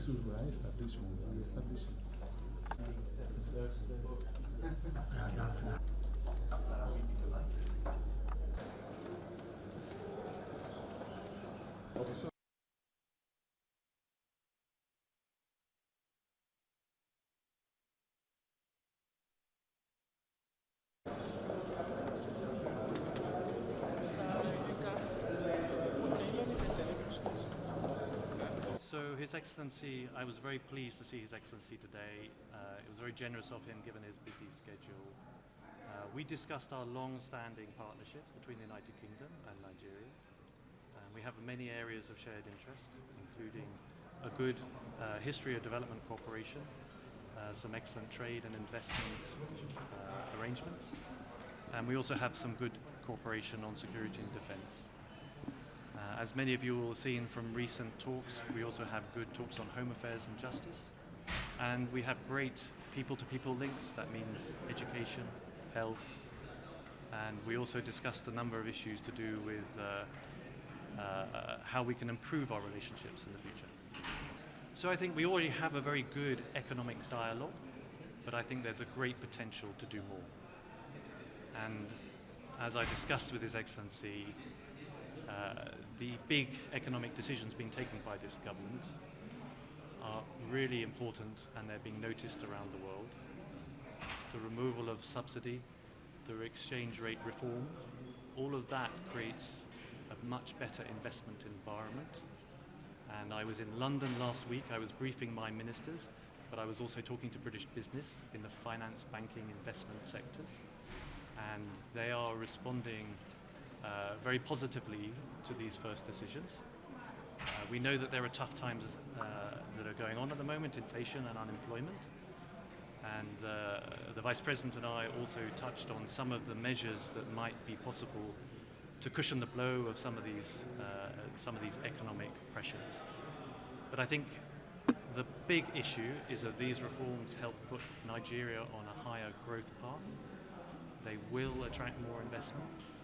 So I establish one, I establish it. So His Excellency, I was very pleased to see His Excellency today. It was very generous of him given his busy schedule. We discussed our long-standing partnership between the United Kingdom and Nigeria. We have many areas of shared interest, including a good history of development cooperation, some excellent trade and investment arrangements, and we also have some good cooperation on security and defence. As many of you will have seen from recent talks, we also have good talks on home affairs and justice, and we have great people-to-people links. That means education, health, and we also discussed a number of issues to do with how we can improve our relationships in the future. So I think we already have a very good economic dialogue, but I think there's a great potential to do more. And as I discussed with His Excellency, the big economic decisions being taken by this government are really important, and they're being noticed around the world. The removal of subsidy, the exchange rate reform, all of that creates a much better investment environment. And I was in London last week. I was briefing my ministers, but I was also talking to British business in the finance, banking, investment sectors, and they are responding very positively to these first decisions. We know that there are tough times that are going on at the moment, inflation and unemployment, and the Vice President and I also touched on some of the measures that might be possible to cushion the blow of some of these economic pressures. But I think the big issue is that these reforms help put Nigeria on a higher growth path. They will attract more investment,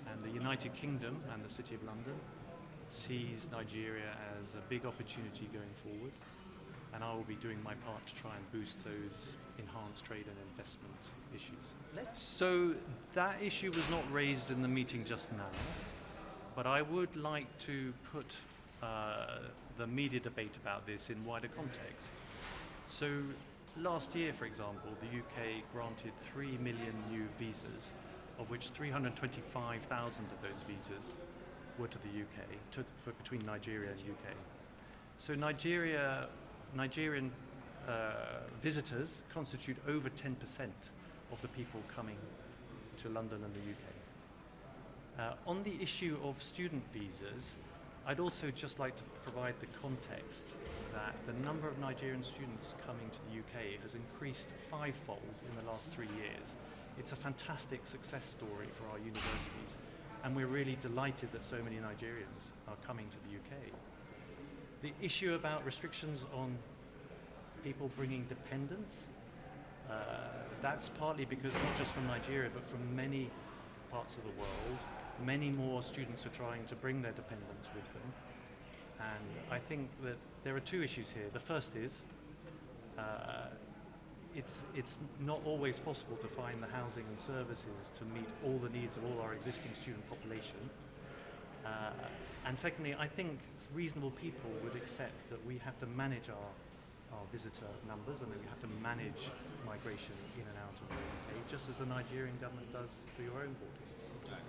and the United Kingdom and the City of London sees Nigeria as a big opportunity going forward, and I will be doing my part to try and boost those enhanced trade and investment issues. So that issue was not raised in the meeting just now, but I would like to put the media debate about this in wider context. So last year, for example, the UK granted 3 million new visas, of which 325,000 of those visas were to the UK, between Nigeria and UK. So Nigerian visitors constitute over 10% of the people coming to London and the UK. On the issue of student visas, I'd also just like to provide the context that the number of Nigerian students coming to the UK has increased fivefold in the last 3 years. It's a fantastic success story for our universities, and we're really delighted that so many Nigerians are coming to the UK. The issue about restrictions on people bringing dependents, that's partly because not just from Nigeria, but from many parts of the world, many more students are trying to bring their dependents with them. And I think that there are two issues here. The first is it's not always possible to find the housing and services to meet all the needs of all our existing student population. And secondly, I think reasonable people would accept that we have to manage our visitor numbers, and that we have to manage migration in and out of the UK, just as the Nigerian government does for your own borders.